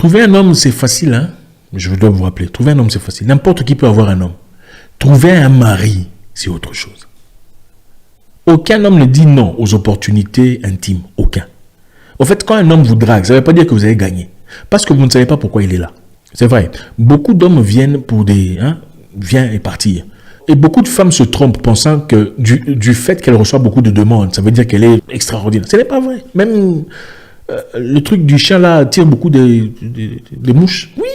Trouver un homme, c'est facile, hein. Je dois vous rappeler. Trouver un homme, c'est facile. N'importe qui peut avoir un homme. Trouver un mari, c'est autre chose. Aucun homme ne dit non aux opportunités intimes. Aucun. En fait, quand un homme vous drague, ça ne veut pas dire que vous avez gagné. Parce que vous ne savez pas pourquoi il est là. C'est vrai. Beaucoup d'hommes viennent pour des... viens et partir. Et beaucoup de femmes se trompent pensant que du fait qu'elle reçoit beaucoup de demandes, ça veut dire qu'elle est extraordinaire. Ce n'est pas vrai. Même le truc du chien là attire beaucoup de mouches. Oui,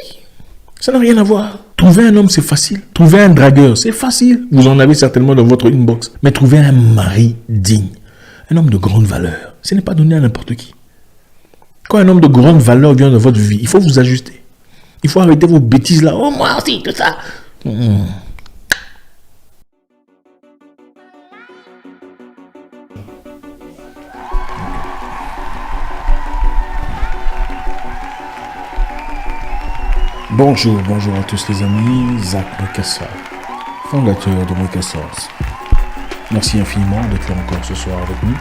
ça n'a rien à voir. Trouver un homme, c'est facile. Trouver un dragueur, c'est facile. Vous en avez certainement dans votre inbox. Mais trouver un mari digne, un homme de grande valeur, ce n'est pas donné à n'importe qui. Quand un homme de grande valeur vient dans votre vie, il faut vous ajuster. Il faut arrêter vos bêtises là. Oh, moi aussi, tout ça. Bonjour à tous les amis, Zach Mekassa, fondateur de Mekassas. Merci infiniment d'être là encore ce soir avec nous,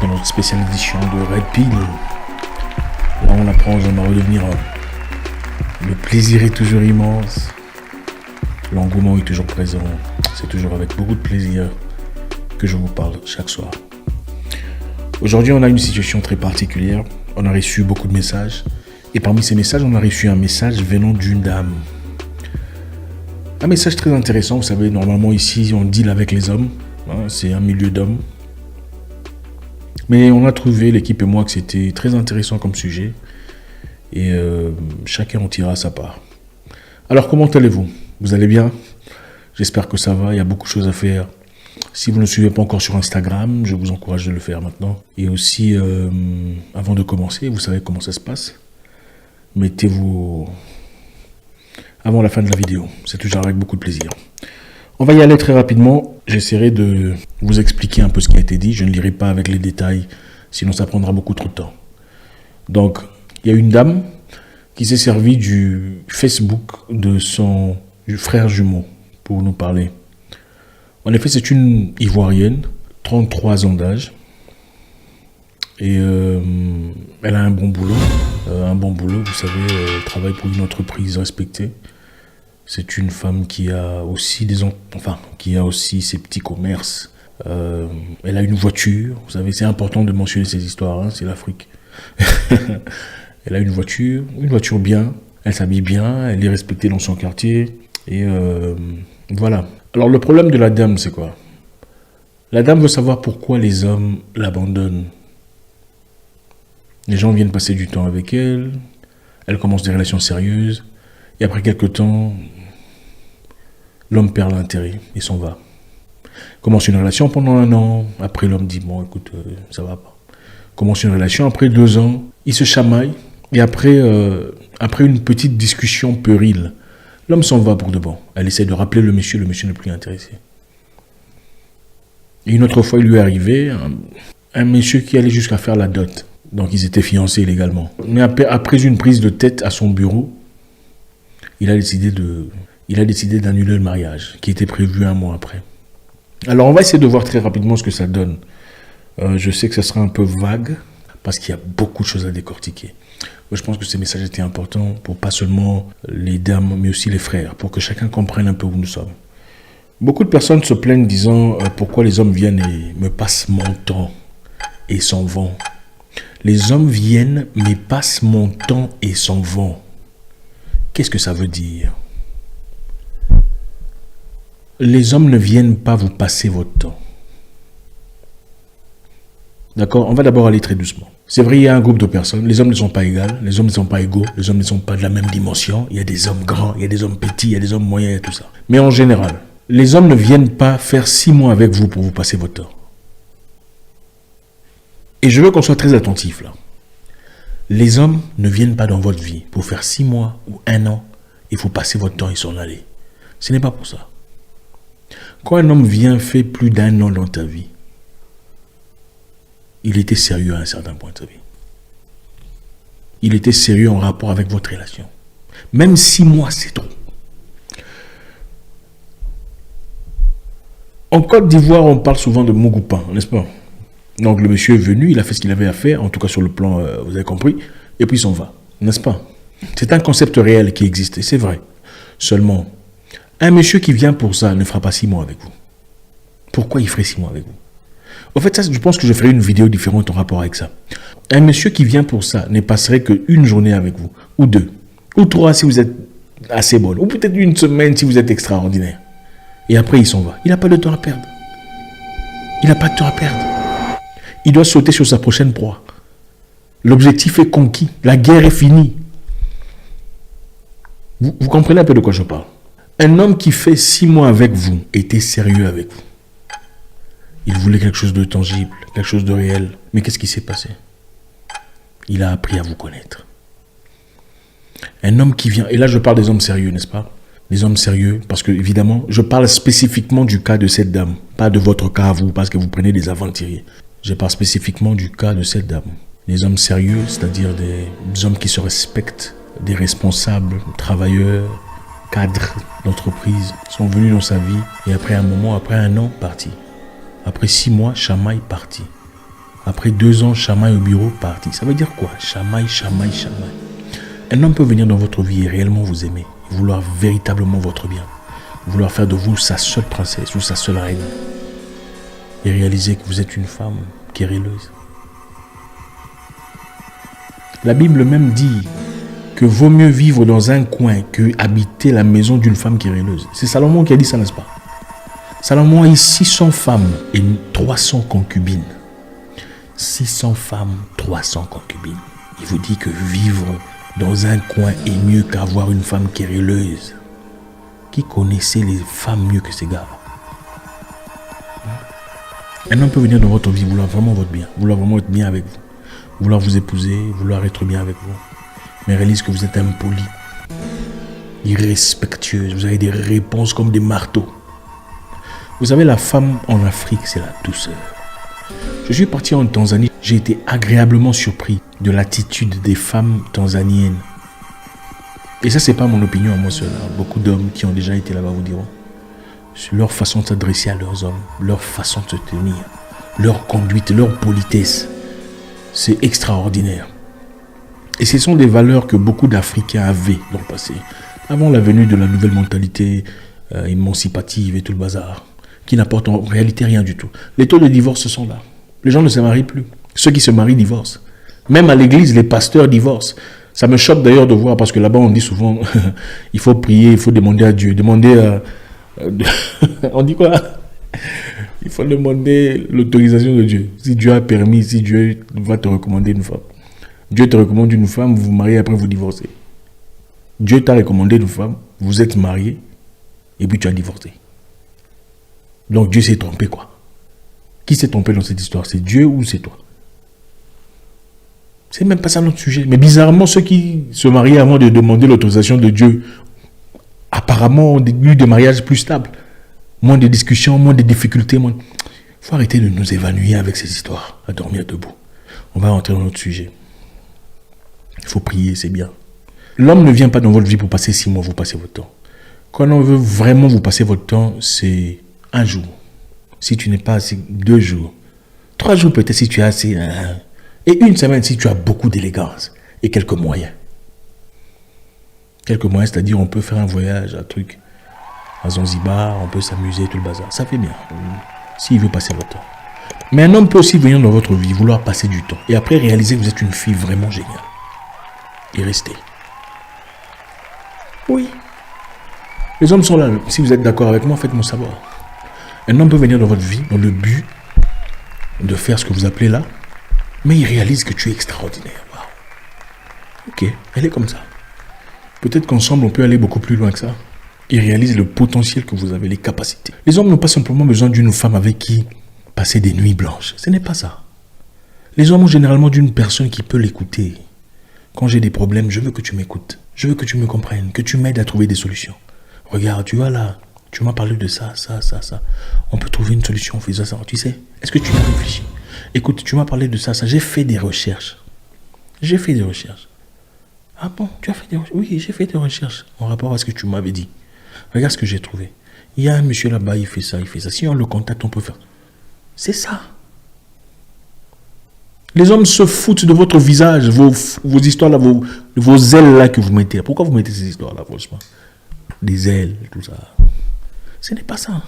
dans notre spéciale édition de Red Pill. Là on apprend aux hommes à redevenir hommes. Le plaisir est toujours immense, l'engouement est toujours présent, c'est toujours avec beaucoup de plaisir que je vous parle chaque soir. Aujourd'hui on a une situation très particulière, on a reçu beaucoup de messages. Et parmi ces messages, on a reçu un message venant d'une dame. Un message très intéressant. Vous savez, normalement ici, on deal avec les hommes. C'est un milieu d'hommes. Mais on a trouvé, l'équipe et moi, que c'était très intéressant comme sujet. Et chacun en tirera sa part. Alors, comment allez-vous? Vous allez bien? J'espère que ça va. Il y a beaucoup de choses à faire. Si vous ne suivez pas encore sur Instagram, je vous encourage de le faire maintenant. Et aussi, avant de commencer, vous savez comment ça se passe. Mettez-vous avant la fin de la vidéo. C'est toujours avec beaucoup de plaisir. On va y aller très rapidement. J'essaierai de vous expliquer un peu ce qui a été dit. Je ne lirai pas avec les détails, sinon ça prendra beaucoup trop de temps. Donc, il y a une dame qui s'est servie du Facebook de son frère jumeau pour nous parler. En effet, c'est une Ivoirienne, 33 ans d'âge. Et elle a un bon boulot. Vous savez, elle travaille pour une entreprise respectée. C'est une femme qui a aussi qui a aussi ses petits commerces. Elle a une voiture. Vous savez, c'est important de mentionner ces histoires, hein, c'est l'Afrique. Elle a une voiture bien. Elle s'habille bien, elle est respectée dans son quartier. Et voilà. Alors le problème de la dame, c'est quoi? La dame veut savoir pourquoi les hommes l'abandonnent. Les gens viennent passer du temps avec elle, elle commence des relations sérieuses, et après quelques temps, l'homme perd l'intérêt et s'en va. Commence une relation pendant 1 an, après l'homme dit, bon écoute, ça va pas. Commence une relation, après 2 ans, il se chamaille, et après une petite discussion puérile, l'homme s'en va pour de bon. Elle essaie de rappeler le monsieur n'est plus intéressé. Et une autre fois, il lui est arrivé, un monsieur qui allait jusqu'à faire la dot. Donc, ils étaient fiancés légalement. Mais après une prise de tête à son bureau, il a décidé d'annuler le mariage, qui était prévu 1 mois après. Alors, on va essayer de voir très rapidement ce que ça donne. Je sais que ça sera un peu vague, parce qu'il y a beaucoup de choses à décortiquer. Moi, je pense que ces messages étaient importants pour pas seulement les dames, mais aussi les frères, pour que chacun comprenne un peu où nous sommes. Beaucoup de personnes se plaignent disant pourquoi les hommes viennent et me passent mon temps et s'en vont. Les hommes viennent, mais passent mon temps et s'en vont. Qu'est-ce que ça veut dire? Les hommes ne viennent pas vous passer votre temps. D'accord? On va d'abord aller très doucement. C'est vrai, il y a un groupe de personnes. Les hommes ne sont pas égaux, les hommes ne sont pas égaux, les hommes ne sont pas de la même dimension. Il y a des hommes grands, il y a des hommes petits, il y a des hommes moyens, il y a tout ça. Mais en général, les hommes ne viennent pas faire 6 mois avec vous pour vous passer votre temps. Et je veux qu'on soit très attentif là. Les hommes ne viennent pas dans votre vie pour faire 6 mois ou 1 an et vous passer votre temps et s'en aller. Ce n'est pas pour ça. Quand un homme vient faire plus d'1 an dans ta vie, il était sérieux à un certain point de sa vie. Il était sérieux en rapport avec votre relation. Même 6 mois, c'est trop. En Côte d'Ivoire, on parle souvent de Mougoupan, n'est-ce pas? Donc le monsieur est venu, il a fait ce qu'il avait à faire, en tout cas sur le plan, vous avez compris, et puis il s'en va, n'est-ce pas? C'est un concept réel qui existe, et c'est vrai. Seulement, un monsieur qui vient pour ça ne fera pas 6 mois avec vous. Pourquoi il ferait 6 mois avec vous? En fait, ça, je pense que je ferai une vidéo différente en rapport avec ça. Un monsieur qui vient pour ça ne passerait qu'une journée avec vous, ou 2, ou 3 si vous êtes assez bonne, ou peut-être 1 semaine si vous êtes extraordinaire. Et après, il s'en va. Il n'a pas de temps à perdre. Il n'a pas de temps à perdre. Il doit sauter sur sa prochaine proie. L'objectif est conquis. La guerre est finie. Vous comprenez un peu de quoi je parle? Un homme qui fait 6 mois avec vous était sérieux avec vous. Il voulait quelque chose de tangible, quelque chose de réel. Mais qu'est-ce qui s'est passé? Il a appris à vous connaître. Un homme qui vient, et là je parle des hommes sérieux, n'est-ce pas? Des hommes sérieux, parce que évidemment, je parle spécifiquement du cas de cette dame, pas de votre cas à vous, parce que vous prenez des aventuriers. Je parle spécifiquement du cas de cette dame. Des hommes sérieux, c'est-à-dire des hommes qui se respectent, des responsables, travailleurs, cadres d'entreprise, sont venus dans sa vie, et après un moment, après 1 an, partis. Après 6 mois, chamaille, parti. Après 2 ans, chamaille au bureau, parti. Ça veut dire quoi? Chamaille, chamaille, chamaille. Un homme peut venir dans votre vie et réellement vous aimer, et vouloir véritablement votre bien, vouloir faire de vous sa seule princesse ou sa seule reine, et réaliser que vous êtes une femme querelleuse. La Bible même dit que vaut mieux vivre dans un coin que habiter la maison d'une femme querelleuse. C'est Salomon qui a dit ça, n'est-ce pas? Salomon a eu 600 femmes et 300 concubines. 600 femmes, 300 concubines. Il vous dit que vivre dans un coin est mieux qu'avoir une femme querelleuse. Qui connaissait les femmes mieux que ces gars? Un homme peut venir dans votre vie, vouloir vraiment votre bien, vouloir vraiment être bien avec vous, vouloir vous épouser, vouloir être bien avec vous, mais réalise que vous êtes impoli, irrespectueuse, vous avez des réponses comme des marteaux. Vous savez, la femme en Afrique, c'est la douceur. Je suis parti en Tanzanie, j'ai été agréablement surpris de l'attitude des femmes tanzaniennes. Et ça, c'est pas mon opinion à moi seul. Beaucoup d'hommes qui ont déjà été là-bas vous diront. Leur façon de s'adresser à leurs hommes, leur façon de se tenir, leur conduite, leur politesse, c'est extraordinaire. Et ce sont des valeurs que beaucoup d'Africains avaient dans le passé, avant la venue de la nouvelle mentalité émancipative et tout le bazar, qui n'apporte en réalité rien du tout. Les taux de divorce sont là. Les gens ne se marient plus. Ceux qui se marient divorcent. Même à l'église, les pasteurs divorcent. Ça me choque d'ailleurs de voir, parce que là-bas on dit souvent, il faut prier, il faut demander à Dieu, on dit quoi? Il faut demander l'autorisation de Dieu. Si Dieu a permis, si Dieu va te recommander une femme. Dieu te recommande une femme, vous vous mariez, après vous divorcez. Dieu t'a recommandé une femme, vous êtes marié, et puis tu as divorcé. Donc Dieu s'est trompé, quoi. Qui s'est trompé dans cette histoire? C'est Dieu ou c'est toi? C'est même pas ça notre sujet. Mais bizarrement, ceux qui se marient avant de demander l'autorisation de Dieu, apparemment ont eu des mariages plus stables. Moins de discussions, moins de difficultés. Il faut arrêter de nous évanouir avec ces histoires, à dormir debout. On va rentrer dans notre sujet. Il faut prier, c'est bien. L'homme ne vient pas dans votre vie pour passer 6 mois, vous passez votre temps. Quand on veut vraiment vous passer votre temps, c'est 1 jour. Si tu n'es pas assez, 2 jours. 3 jours peut-être si tu as assez. Et 1 semaine si tu as beaucoup d'élégance et quelques moyens. Quelques moyens, c'est-à-dire on peut faire un voyage, un truc à Zanzibar, on peut s'amuser, tout le bazar. Ça fait bien, s'il veut passer votre temps. Mais un homme peut aussi venir dans votre vie, vouloir passer du temps. Et après réaliser que vous êtes une fille vraiment géniale. Et rester. Oui. Les hommes sont là. Si vous êtes d'accord avec moi, faites-moi savoir. Un homme peut venir dans votre vie dans le but de faire ce que vous appelez là, mais il réalise que tu es extraordinaire. Wow. Ok, elle est comme ça. Peut-être qu'ensemble, on peut aller beaucoup plus loin que ça. Il réalise le potentiel que vous avez, les capacités. Les hommes n'ont pas simplement besoin d'une femme avec qui passer des nuits blanches. Ce n'est pas ça. Les hommes ont généralement d'une personne qui peut l'écouter. Quand j'ai des problèmes, je veux que tu m'écoutes. Je veux que tu me comprennes, que tu m'aides à trouver des solutions. Regarde, tu vois là, tu m'as parlé de ça. On peut trouver une solution en faisant ça. Tu sais, est-ce que tu as réfléchi? Écoute, tu m'as parlé de ça. J'ai fait des recherches. Ah bon, tu as fait des recherches? Oui, j'ai fait des recherches en rapport à ce que tu m'avais dit. Regarde ce que j'ai trouvé. Il y a un monsieur là-bas, il fait ça. Si on le contacte, on peut faire. C'est ça. Les hommes se foutent de votre visage, vos histoires là, vos ailes là que vous mettez. Pourquoi vous mettez ces histoires là, franchement? Des ailes, tout ça. Ce n'est pas ça.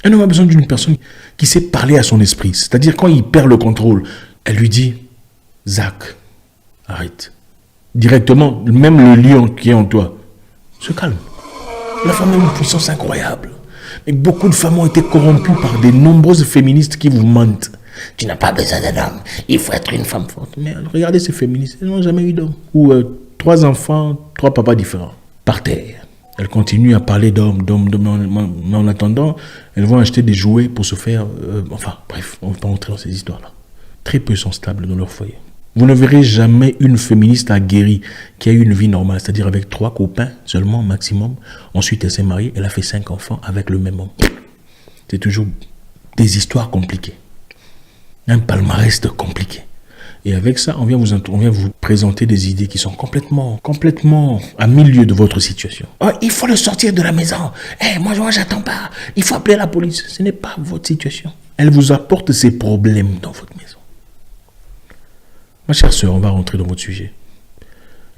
Un homme a besoin d'une personne qui sait parler à son esprit. C'est-à-dire quand il perd le contrôle, elle lui dit, Zach, arrête. Directement, même le lion qui est en toi, se calme. La femme a une puissance incroyable. Mais beaucoup de femmes ont été corrompues par de nombreuses féministes qui vous mentent. Tu n'as pas besoin d'un homme, il faut être une femme forte. Mais regardez ces féministes, elles n'ont jamais eu d'homme. Ou 3 enfants, 3 papas différents, par terre. Elles continuent à parler d'hommes, mais en attendant, elles vont acheter des jouets pour se faire... enfin, bref, on ne va pas entrer dans ces histoires-là. Très peu sont stables dans leur foyer. Vous ne verrez jamais une féministe aguerrie qui a eu une vie normale, c'est-à-dire avec 3 copains seulement, maximum. Ensuite, elle s'est mariée, elle a fait 5 enfants avec le même homme. C'est toujours des histoires compliquées. Un palmarès compliqué. Et avec ça, on vient vous présenter des idées qui sont complètement à milieu de votre situation. Oh, il faut le sortir de la maison. Moi, j'attends pas. Il faut appeler la police. Ce n'est pas votre situation. Elle vous apporte ses problèmes dans votre maison. Ma chère sœur, on va rentrer dans votre sujet.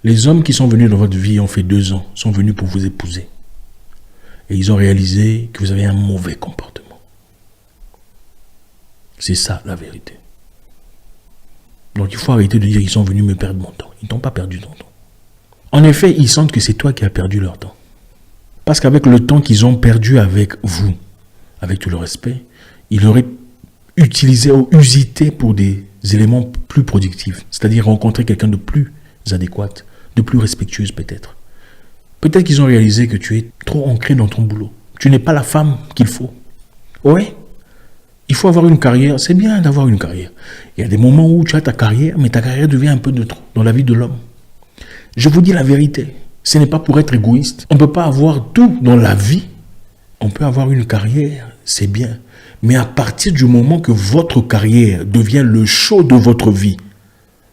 Les hommes qui sont venus dans votre vie ont fait 2 ans, sont venus pour vous épouser. Et ils ont réalisé que vous avez un mauvais comportement. C'est ça la vérité. Donc il faut arrêter de dire qu'ils sont venus me perdre mon temps. Ils ne t'ont pas perdu ton temps. En effet, ils sentent que c'est toi qui as perdu leur temps. Parce qu'avec le temps qu'ils ont perdu avec vous, avec tout le respect, ils l'auraient utilisé ou usité pour des éléments plus productifs. C'est-à-dire rencontrer quelqu'un de plus adéquat, de plus respectueuse peut-être. Peut-être qu'ils ont réalisé que tu es trop ancré dans ton boulot. Tu n'es pas la femme qu'il faut. Ouais. Il faut avoir une carrière, c'est bien d'avoir une carrière. Il y a des moments où tu as ta carrière, mais ta carrière devient un peu de trop dans la vie de l'homme. Je vous dis la vérité, ce n'est pas pour être égoïste. On ne peut pas avoir tout dans la vie. On peut avoir une carrière, c'est bien. Mais à partir du moment que votre carrière devient le show de votre vie,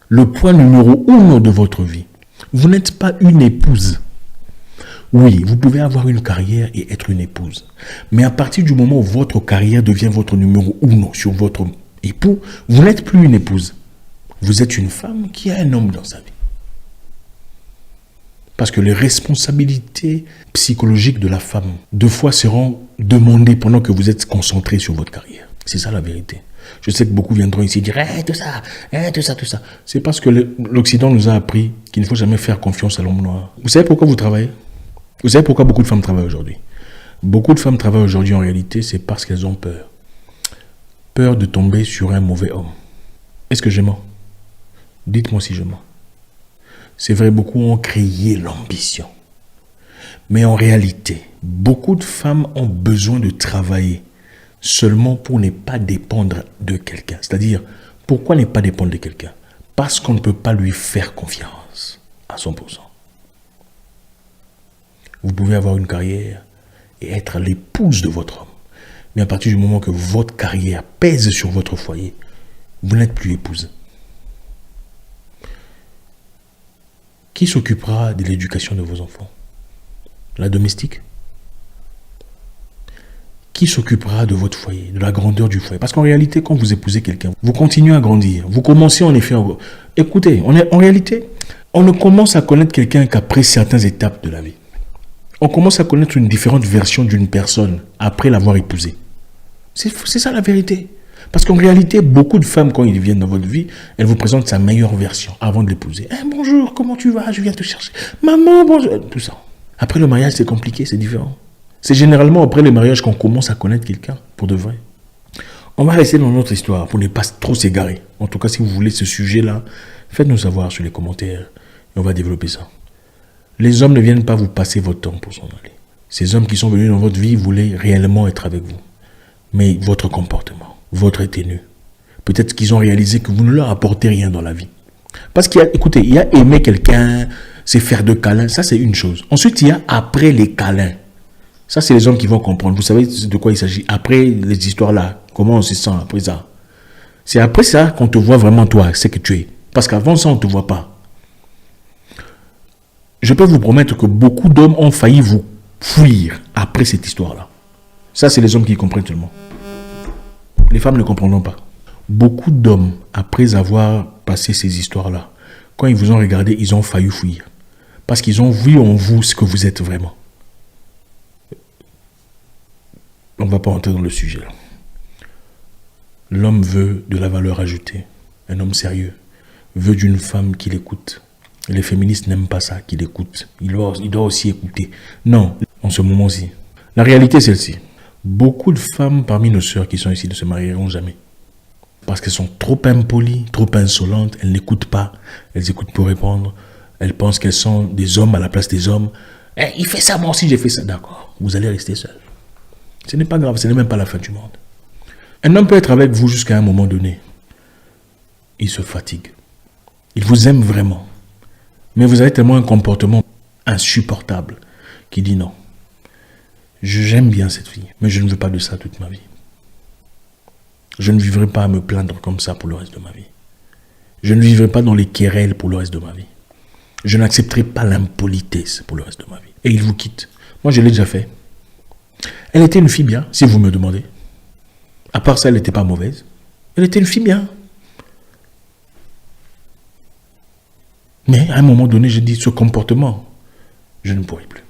le point numéro 1 de votre vie, vous n'êtes pas une épouse. Oui, vous pouvez avoir une carrière et être une épouse. Mais à partir du moment où votre carrière devient votre numéro 1 sur votre époux, vous n'êtes plus une épouse. Vous êtes une femme qui a un homme dans sa vie. Parce que les responsabilités psychologiques de la femme, 2 fois seront demandées pendant que vous êtes concentré sur votre carrière. C'est ça la vérité. Je sais que beaucoup viendront ici dire tout ça. C'est parce que l'Occident nous a appris qu'il ne faut jamais faire confiance à l'homme noir. Vous savez pourquoi vous travaillez? Vous savez pourquoi beaucoup de femmes travaillent aujourd'hui? Beaucoup de femmes travaillent aujourd'hui en réalité, c'est parce qu'elles ont peur. Peur de tomber sur un mauvais homme. Est-ce que je mens? Dites-moi si je mens. C'est vrai, beaucoup ont créé l'ambition. Mais en réalité, beaucoup de femmes ont besoin de travailler seulement pour ne pas dépendre de quelqu'un. C'est-à-dire, pourquoi ne pas dépendre de quelqu'un? Parce qu'on ne peut pas lui faire confiance à 100%. Vous pouvez avoir une carrière et être l'épouse de votre homme. Mais à partir du moment que votre carrière pèse sur votre foyer, vous n'êtes plus épouse. Qui s'occupera de l'éducation de vos enfants? La domestique? Qui s'occupera de votre foyer, de la grandeur du foyer? Parce qu'en réalité, quand vous épousez quelqu'un, vous continuez à grandir. Vous commencez en effet... Écoutez, en réalité, on ne commence à connaître quelqu'un qu'après certaines étapes de la vie. On commence à connaître une différente version d'une personne après l'avoir épousée. C'est ça la vérité. Parce qu'en réalité, beaucoup de femmes, quand ils viennent dans votre vie, elles vous présentent sa meilleure version avant de l'épouser. Bonjour, comment tu vas? Je viens te chercher. Maman, bonjour. Tout ça. Après le mariage, c'est compliqué, c'est différent. C'est généralement après le mariage qu'on commence à connaître quelqu'un, pour de vrai. On va rester dans notre histoire pour ne pas trop s'égarer. En tout cas, si vous voulez ce sujet-là, faites-nous savoir sur les commentaires et on va développer ça. Les hommes ne viennent pas vous passer votre temps pour s'en aller. Ces hommes qui sont venus dans votre vie voulaient réellement être avec vous. Mais votre comportement, votre tenue, peut-être qu'ils ont réalisé que vous ne leur apportez rien dans la vie. Parce qu'il y a, écoutez, il y a aimer quelqu'un, c'est faire de câlins, ça c'est une chose. Ensuite, il y a après les câlins. Ça, c'est les hommes qui vont comprendre. Vous savez de quoi il s'agit. Après les histoires là, comment on se sent après ça. C'est après ça qu'on te voit vraiment toi, c'est que tu es. Parce qu'avant ça, on ne te voit pas. Je peux vous promettre que beaucoup d'hommes ont failli vous fuir après cette histoire-là. Ça, c'est les hommes qui comprennent seulement. Les femmes ne comprendront pas. Beaucoup d'hommes, après avoir passé ces histoires-là, quand ils vous ont regardé, ils ont failli fuir. Parce qu'ils ont vu en vous ce que vous êtes vraiment. On ne va pas entrer dans le sujet là. L'homme veut de la valeur ajoutée. Un homme sérieux veut d'une femme qui l'écoute. Les féministes n'aiment pas ça, qui l'écoute. Il doit aussi écouter. Non, en ce moment-ci. La réalité est celle-ci. Beaucoup de femmes parmi nos sœurs qui sont ici ne se marieront jamais. Parce qu'elles sont trop impolies, trop insolentes, elles n'écoutent pas, elles écoutent pour répondre. Elles pensent qu'elles sont des hommes à la place des hommes. Eh, il fait ça, moi aussi j'ai fait ça. D'accord, vous allez rester seul. Ce n'est pas grave, ce n'est même pas la fin du monde. Un homme peut être avec vous jusqu'à un moment donné. Il se fatigue. Il vous aime vraiment. Mais vous avez tellement un comportement insupportable qui dit non. J'aime bien cette fille, mais je ne veux pas de ça toute ma vie. Je ne vivrai pas à me plaindre comme ça pour le reste de ma vie. Je ne vivrai pas dans les querelles pour le reste de ma vie. Je n'accepterai pas l'impolitesse pour le reste de ma vie. Et il vous quitte. Moi, je l'ai déjà fait. Elle était une fille bien, si vous me demandez. À part ça, elle n'était pas mauvaise. Elle était une fille bien. Mais à un moment donné, j'ai dit, ce comportement, je ne pourrai plus.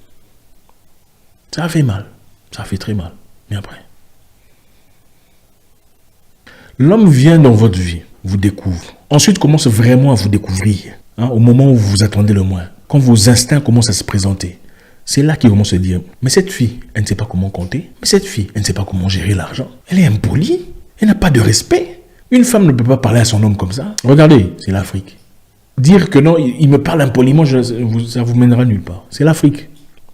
Ça a fait mal. Ça a fait très mal. Mais après. L'homme vient dans votre vie, vous découvre. Ensuite, commence vraiment à vous découvrir. Au moment où vous vous attendez le moins. Quand vos instincts commencent à se présenter. C'est là qu'il commence à se dire, mais cette fille, elle ne sait pas comment compter. Mais cette fille, elle ne sait pas comment gérer l'argent. Elle est impolie. Elle n'a pas de respect. Une femme ne peut pas parler à son homme comme ça. Regardez, c'est l'Afrique. Dire que non, il me parle impoliment, ça vous mènera nulle part. C'est l'Afrique.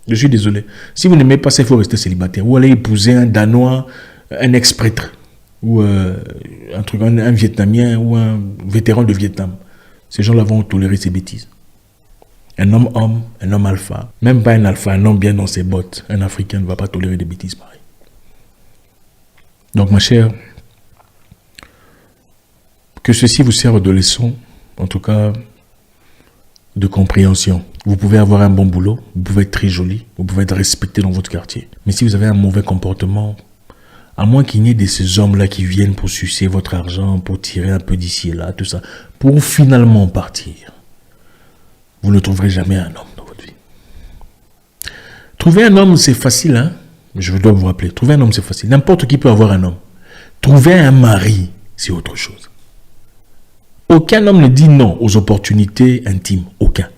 Je suis désolé. Si vous n'aimez pas ça, il faut rester célibataire. Ou aller épouser un Danois, un ex-prêtre. Ou un Vietnamien ou un vétéran de Vietnam. Ces gens-là vont tolérer ces bêtises. Un homme, un homme alpha, même pas un alpha, un homme bien dans ses bottes, un Africain ne va pas tolérer des bêtises pareilles. Donc ma chère, que ceci vous serve de leçon, en tout cas de compréhension. Vous pouvez avoir un bon boulot, vous pouvez être très joli, vous pouvez être respecté dans votre quartier. Mais si vous avez un mauvais comportement, à moins qu'il n'y ait de ces hommes-là qui viennent pour sucer votre argent, pour tirer un peu d'ici et là, tout ça, pour finalement partir, vous ne trouverez jamais un homme dans votre vie. Trouver un homme, c'est facile, hein? Je dois vous rappeler. Trouver un homme, c'est facile. N'importe qui peut avoir un homme. Trouver un mari, c'est autre chose. Aucun homme ne dit non aux opportunités intimes. Aucun.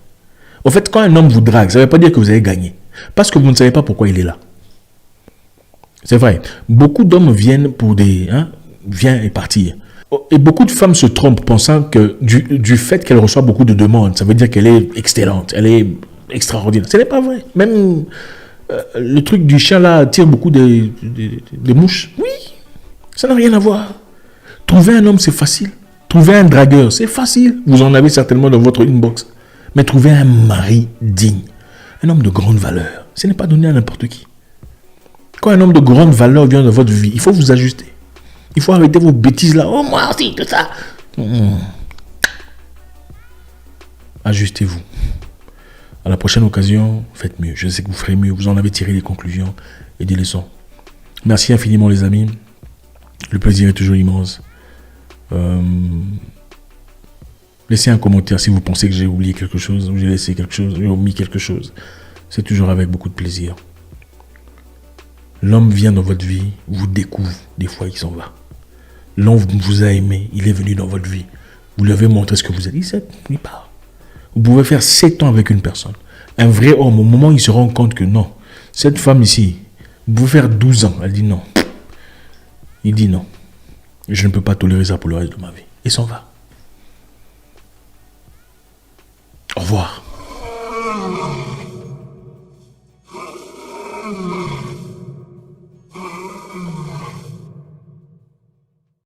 En fait, quand un homme vous drague, ça ne veut pas dire que vous avez gagné. Parce que vous ne savez pas pourquoi il est là. C'est vrai. Beaucoup d'hommes viennent pour des... viennent et partir. Et beaucoup de femmes se trompent pensant que du fait qu'elle reçoit beaucoup de demandes, ça veut dire qu'elle est excellente, elle est extraordinaire. Ce n'est pas vrai. Même le truc du chien là attire beaucoup de mouches. Oui, ça n'a rien à voir. Trouver un homme, c'est facile. Trouver un dragueur, c'est facile. Vous en avez certainement dans votre inbox. Mais trouver un mari digne, un homme de grande valeur, ce n'est pas donné à n'importe qui. Quand un homme de grande valeur vient dans votre vie, il faut vous ajuster. Il faut arrêter vos bêtises là. Oh, moi aussi, tout ça. Ajustez-vous. À la prochaine occasion, faites mieux. Je sais que vous ferez mieux. Vous en avez tiré des conclusions et des leçons. Merci infiniment, les amis. Le plaisir est toujours immense. Laissez un commentaire si vous pensez que j'ai oublié quelque chose, ou j'ai laissé quelque chose, j'ai omis quelque chose. C'est toujours avec beaucoup de plaisir. L'homme vient dans votre vie, vous découvre, des fois il s'en va. L'homme vous a aimé, il est venu dans votre vie. Vous lui avez montré ce que vous êtes. Il part. Vous pouvez faire 7 ans avec une personne. Un vrai homme, au moment où il se rend compte que non, cette femme ici, vous pouvez faire 12 ans. Elle dit non. Il dit non. Je ne peux pas tolérer ça pour le reste de ma vie. Et s'en va. Au revoir.